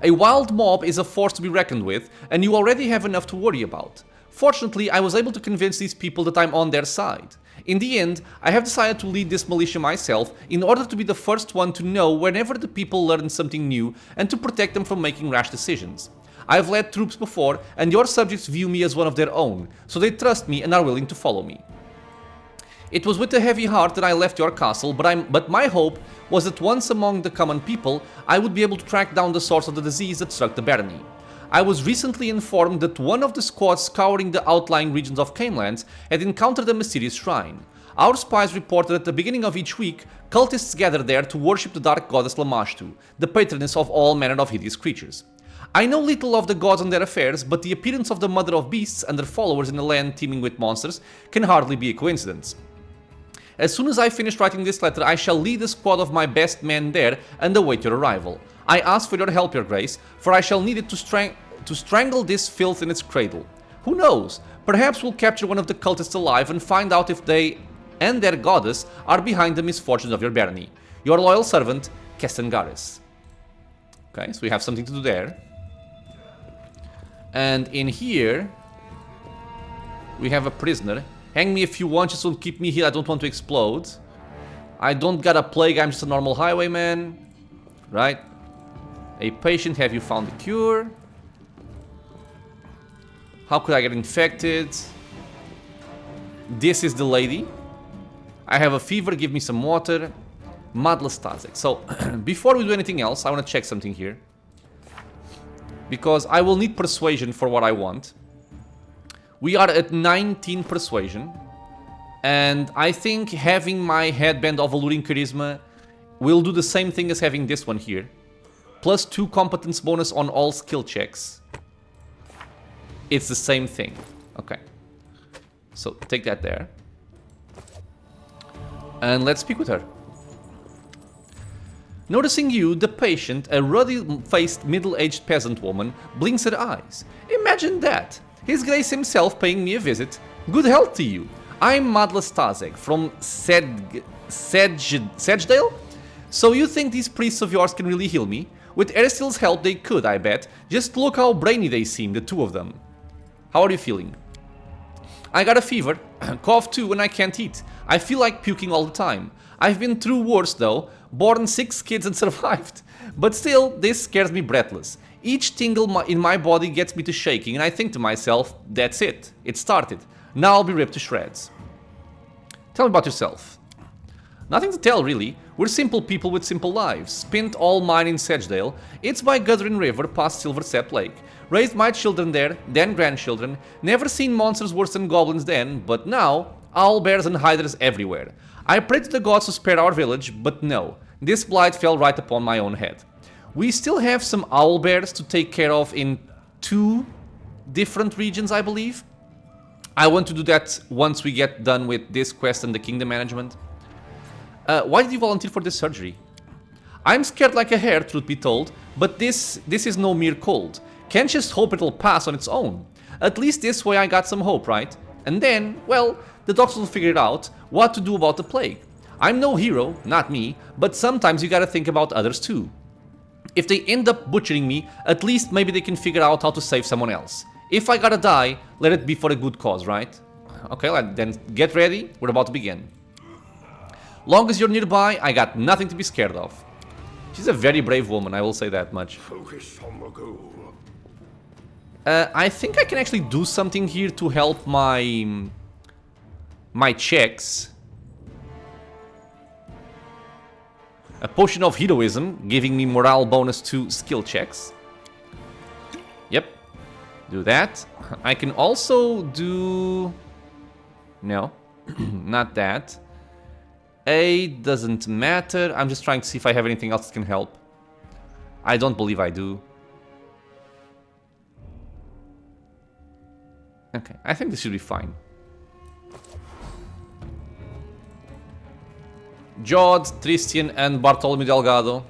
A wild mob is a force to be reckoned with, and you already have enough to worry about. Fortunately, I was able to convince these people that I'm on their side. In the end, I have decided to lead this militia myself in order to be the first one to know whenever the people learn something new and to protect them from making rash decisions. I've led troops before, and your subjects view me as one of their own, so they trust me and are willing to follow me. It was with a heavy heart that I left your castle, but my hope was that once among the common people, I would be able to track down the source of the disease that struck the barony. I was recently informed that one of the squads scouring the outlying regions of Canelands had encountered a mysterious shrine. Our spies reported at the beginning of each week, cultists gathered there to worship the dark goddess Lamashtu, the patroness of all manner of hideous creatures. I know little of the gods and their affairs, but the appearance of the Mother of Beasts and their followers in a land teeming with monsters can hardly be a coincidence. As soon as I finish writing this letter, I shall lead a squad of my best men there and await your arrival. I ask for your help, Your Grace, for I shall need it to strangle this filth in its cradle. Who knows? Perhaps we'll capture one of the cultists alive and find out if they and their goddess are behind the misfortunes of your barony. Your loyal servant, Keston Garis. Okay, so we have something to do there. And in here, we have a prisoner. Hang me if you want, just don't keep me here, I don't want to explode. I don't got a plague, I'm just a normal highwayman. Right? A patient, have you found a cure? How could I get infected? This is the lady. I have a fever, give me some water. Madlastazek. So, before we do anything else, I want to check something here. Because I will need persuasion for what I want. We are at 19 persuasion. And I think having my headband of alluring charisma will do the same thing as having this one here. Plus 2 competence bonus on all skill checks. It's the same thing. Okay. So take that there. And let's speak with her. Noticing you, the patient, a ruddy-faced middle-aged peasant woman, blinks her eyes. Imagine that! His Grace himself paying me a visit. Good health to you. I'm Madlastazek from Sedgedale? So you think these priests of yours can really heal me? With Aristil's help they could, I bet. Just look how brainy they seem, the two of them. How are you feeling? I got a fever, cough too, and I can't eat. I feel like puking all the time. I've been through worse though, born 6 kids and survived. But still, this scares me breathless. Each tingle in my body gets me to shaking, and I think to myself, that's it. It started. Now I'll be ripped to shreds. Tell me about yourself. Nothing to tell, really. We're simple people with simple lives. Spent all mine in Sedgedale. It's by Guthrin River past Silversep Lake. Raised my children there, then grandchildren. Never seen monsters worse than goblins then, but now, owlbears and hiders everywhere. I prayed to the gods to spare our village, but no. This blight fell right upon my own head. We still have some owlbears to take care of in 2 different regions, I believe. I want to do that once we get done with this quest and the kingdom management. Why did you volunteer for this surgery? I'm scared like a hare, truth be told, but this is no mere cold. Can't just hope it'll pass on its own. At least this way I got some hope, right? And then, well, the doctors will figure it out what to do about the plague. I'm no hero, not me, but sometimes you gotta think about others too. If they end up butchering me, at least maybe they can figure out how to save someone else. If I gotta die, let it be for a good cause, right? Okay, then get ready. We're about to begin. Long as you're nearby, I got nothing to be scared of. She's a very brave woman, I will say that much. Focus on the goal. I think I can actually do something here to help my checks. A potion of heroism, giving me morale bonus to skill checks. Yep, do that. I can also do... No, not that. A doesn't matter. I'm just trying to see if I have anything else that can help. I don't believe I do. Okay, I think this should be fine. Jod, Tristian, and Bartholomew Delgado.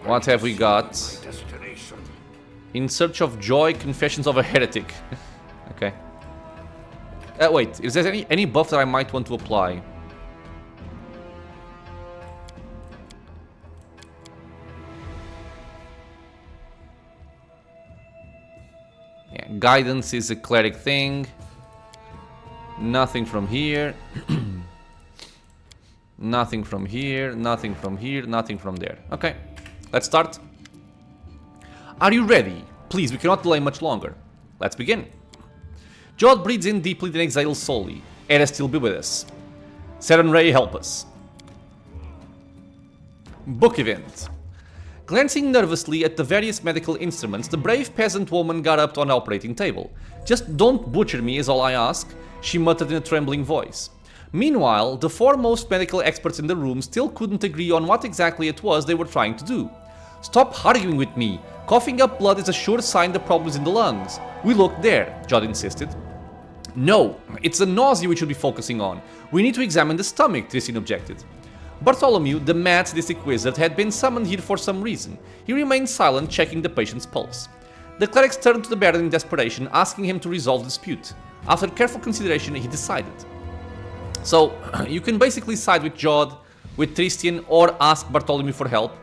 What have we got? Destination. In Search of Joy, Confessions of a Heretic. Okay. Wait, is there any buff that I might want to apply? Yeah, guidance is a cleric thing. Nothing from here. Nothing from here, nothing from here, nothing from there. Okay, let's start. Are you ready? Please, we cannot delay much longer. Let's begin. Jod breathes in deeply, then exhales slowly. Era still be with us. Seren Ray, help us. Book event. Glancing nervously at the various medical instruments, the brave peasant woman got up on the operating table. Just don't butcher me is all I ask, she muttered in a trembling voice. Meanwhile, the foremost medical experts in the room still couldn't agree on what exactly it was they were trying to do. Stop arguing with me. Coughing up blood is a sure sign the problem is in the lungs. We looked there, Jod insisted. No, it's the nausea we should be focusing on. We need to examine the stomach, Tristian objected. Bartholomew, the mad sadistic wizard, had been summoned here for some reason. He remained silent, checking the patient's pulse. The clerics turned to the Baron in desperation, asking him to resolve the dispute. After careful consideration, he decided. So, you can basically side with Jod, with Tristian, or ask Bartholomew for help.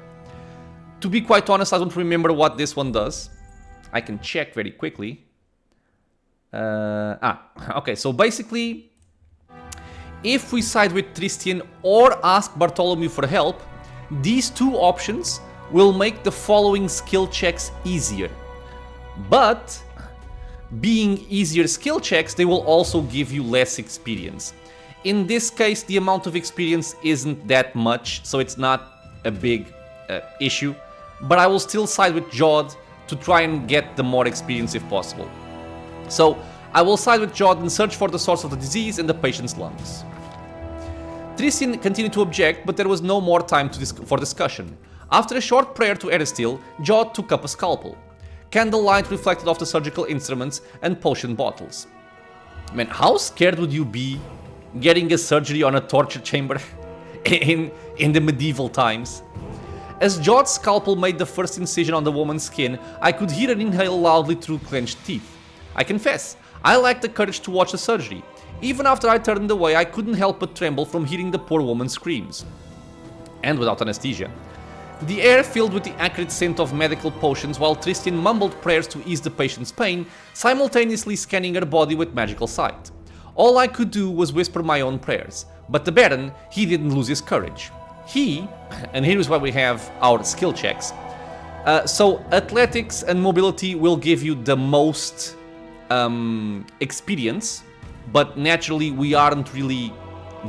To be quite honest, I don't remember what this one does. I can check very quickly. Okay, so basically, if we side with Tristian or ask Bartholomew for help, these two options will make the following skill checks easier. But, being easier skill checks, they will also give you less experience. In this case, the amount of experience isn't that much, so it's not a big issue. But I will still side with Jod to try and get the more experience if possible. So, I will side with Jod and search for the source of the disease in the patient's lungs. Tristian continued to object, but there was no more time for discussion. After a short prayer to Eristil, Jod took up a scalpel. Candlelight reflected off the surgical instruments and potion bottles. Man, how scared would you be getting a surgery on a torture chamber in the medieval times? As Jod's scalpel made the first incision on the woman's skin, I could hear her inhale loudly through clenched teeth. I confess, I lacked the courage to watch the surgery. Even after I turned away, I couldn't help but tremble from hearing the poor woman's screams. And without anesthesia. The air filled with the acrid scent of medical potions while Tristian mumbled prayers to ease the patient's pain, simultaneously scanning her body with magical sight. All I could do was whisper my own prayers, but the Baron, he didn't lose his courage. He, and here is why we have our skill checks. So athletics and mobility will give you the most experience, but naturally we aren't really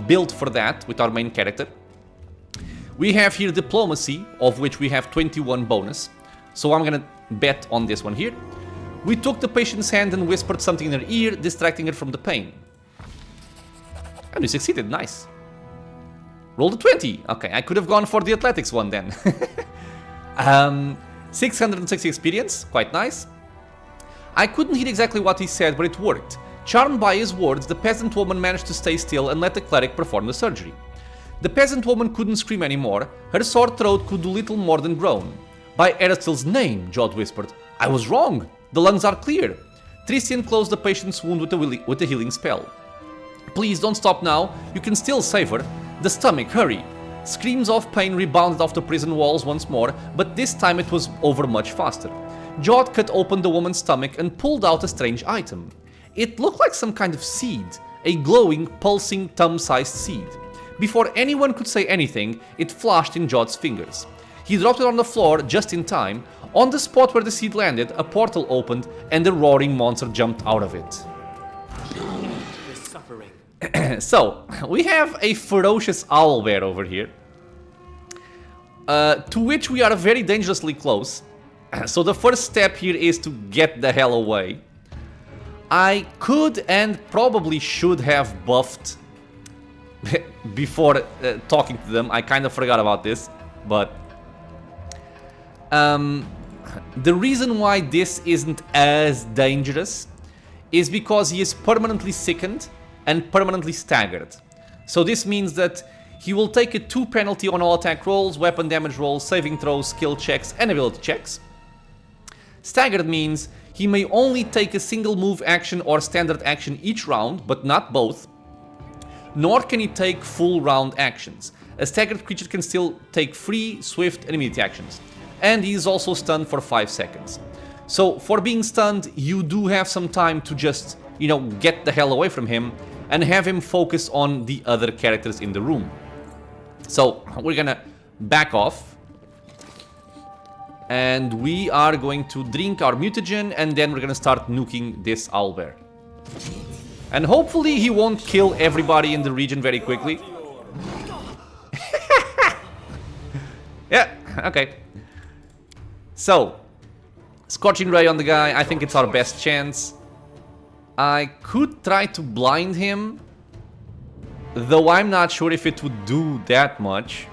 built for that with our main character. We have here diplomacy, of which we have 21 bonus, so I'm gonna bet on this one here. We took the patient's hand and whispered something in her ear, distracting her from the pain. And we succeeded, nice. Rolled a 20. Okay, I could have gone for the athletics one then. 660 experience, quite nice. I couldn't hear exactly what he said, but it worked. Charmed by his words, the peasant woman managed to stay still and let the cleric perform the surgery. The peasant woman couldn't scream anymore, her sore throat could do little more than groan. By Eristil's name, Jod whispered. I was wrong, the lungs are clear. Tristian closed the patient's wound with a healing spell. Please don't stop now, you can still save her. The stomach, hurry. Screams of pain rebounded off the prison walls once more, but this time it was over much faster. Jod cut open the woman's stomach and pulled out a strange item. It looked like some kind of seed, a glowing, pulsing, thumb-sized seed. Before anyone could say anything, it flashed in Jod's fingers. He dropped it on the floor just in time. On the spot where the seed landed, a portal opened and a roaring monster jumped out of it. So, we have a ferocious owlbear over here, to which we are very dangerously close. So the first step here is to get the hell away. I could and probably should have buffed before talking to them. I kind of forgot about this, but the reason why this isn't as dangerous is because he is permanently sickened and permanently staggered. So this means that he will take a 2 penalty on all attack rolls, weapon damage rolls, saving throws, skill checks, and ability checks. Staggered means he may only take a single move action or standard action each round, but not both. Nor can he take full round actions. A staggered creature can still take free, swift, and immediate actions. And he is also stunned for 5 seconds. So for being stunned, you do have some time to just, you know, get the hell away from him and have him focus on the other characters in the room. So we're gonna back off. And we are going to drink our mutagen, and then we're gonna start nuking this owlbear. And hopefully he won't kill everybody in the region very quickly. Yeah, okay. So, Scorching Ray on the guy, I think it's our best chance. I could try to blind him, though I'm not sure if it would do that much.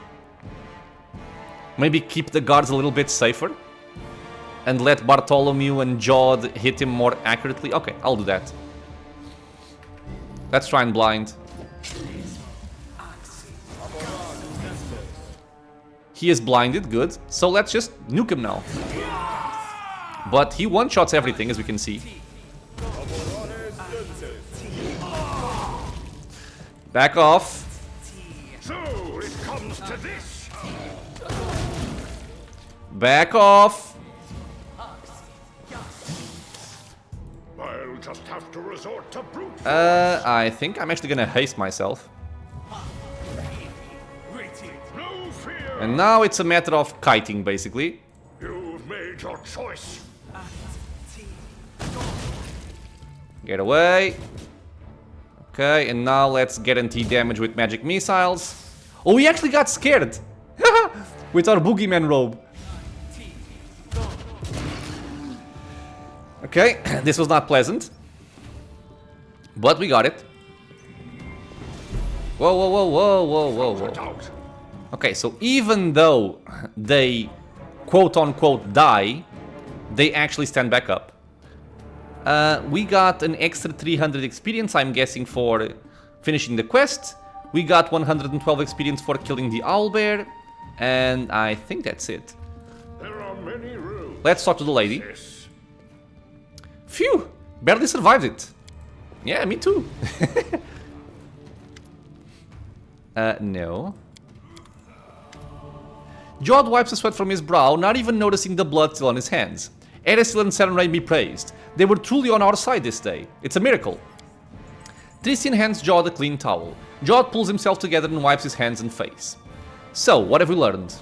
Maybe keep the guards a little bit safer and let Bartholomew and Jod hit him more accurately. Okay, I'll do that. Let's try and blind. He is blinded, good. So let's just nuke him now. But he one-shots everything, as we can see. Back off. So it comes to this. Back off. I'll just have to resort to brute. I think I'm actually gonna haste myself. No fear. And now it's a matter of kiting, basically. You've made your choice. Get away. Okay, and now let's guarantee damage with magic missiles. Oh, we actually got scared. With our boogeyman robe. Okay, this was not pleasant. But we got it. Whoa, whoa, whoa, whoa, whoa, whoa, whoa. Okay, so even though they quote-unquote die, they actually stand back up. We got an extra 300 experience, I'm guessing, for finishing the quest. We got 112 experience for killing the owlbear. And I think that's it. There are many rooms. Let's talk to the lady. Yes. Phew! Barely survived it. Yeah, me too. No. Jod wipes the sweat from his brow, not even noticing the blood still on his hands. Ericil and Serenrain be praised. They were truly on our side this day. It's a miracle. Tristian hands Jod a clean towel. Jod pulls himself together and wipes his hands and face. So, what have we learned?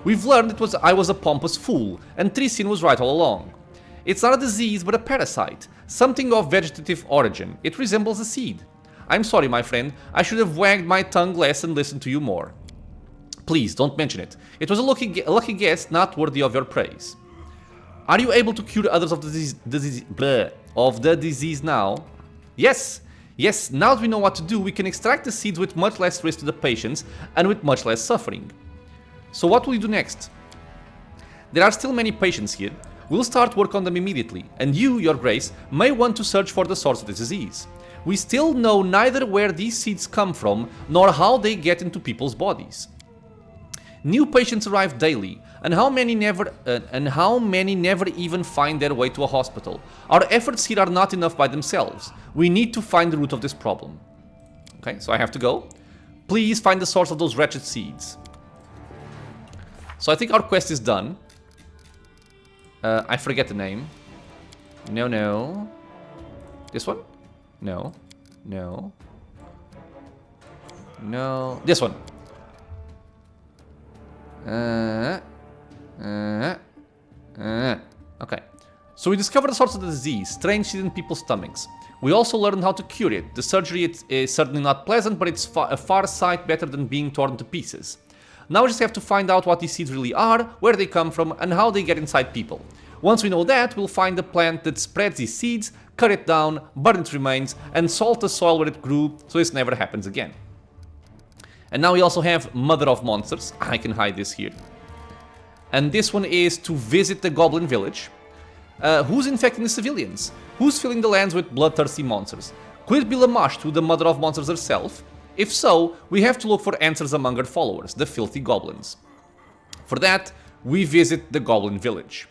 We've learned I was a pompous fool, and Tristian was right all along. It's not a disease, but a parasite. Something of vegetative origin. It resembles a seed. I'm sorry, my friend. I should have wagged my tongue less and listened to you more. Please, don't mention it. It was a lucky guess, not worthy of your praise. Are you able to cure others of the disease now? Yes. Yes, now that we know what to do, we can extract the seeds with much less risk to the patients and with much less suffering. So what will you do next? There are still many patients here. We'll start work on them immediately, and you, Your Grace, may want to search for the source of the disease. We still know neither where these seeds come from, nor how they get into people's bodies. New patients arrive daily, and how many never even find their way to a hospital. Our efforts here are not enough by themselves. We need to find the root of this problem. Okay, so I have to go. Please find the source of those wretched seeds. So I think our quest is done. I forget the name. No, no. This one? No. No. No. This one. Okay. So we discovered the source of the disease, strange seeds in people's stomachs. We also learned how to cure it. The surgery is certainly not pleasant, but it's a far sight better than being torn to pieces. Now we just have to find out what these seeds really are, where they come from, and how they get inside people. Once we know that, we'll find the plant that spreads these seeds, cut it down, burn its remains, and salt the soil where it grew so this never happens again. And now we also have Mother of Monsters. I can hide this here. And this one is to visit the Goblin Village. Who's infecting the civilians? Who's filling the lands with bloodthirsty monsters? Could it be Lamashtu, the Mother of Monsters herself? If so, we have to look for answers among her followers, the filthy goblins. For that, we visit the Goblin Village.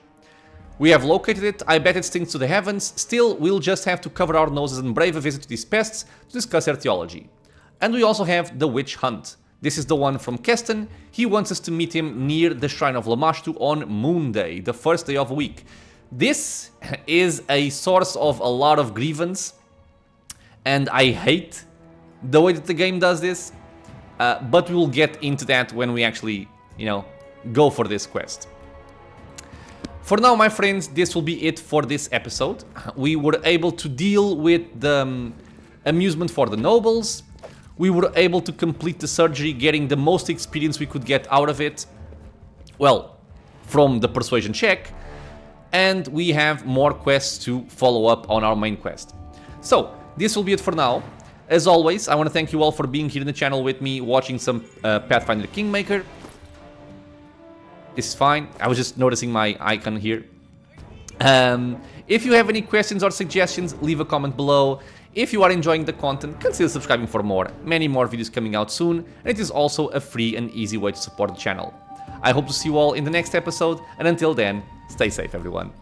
We have located it, I bet it stinks to the heavens, still we'll just have to cover our noses and brave a visit to these pests to discuss their theology. And we also have the Witch Hunt. This is the one from Keston. He wants us to meet him near the Shrine of Lamashtu on Moon Day, the first day of the week. This is a source of a lot of grievance, and I hate the way that the game does this, but we will get into that when we actually, go for this quest. For now, my friends, this will be it for this episode. We were able to deal with the amusement for the nobles. We were able to complete the surgery, getting the most experience we could get out of it. Well, from the persuasion check. And we have more quests to follow up on our main quest. So, this will be it for now. As always, I want to thank you all for being here in the channel with me, watching some Pathfinder Kingmaker. This is fine. I was just noticing my icon here. If you have any questions or suggestions, leave a comment below. If you are enjoying the content, consider subscribing for more. Many more videos coming out soon, and it is also a free and easy way to support the channel. I hope to see you all in the next episode, and until then, stay safe everyone.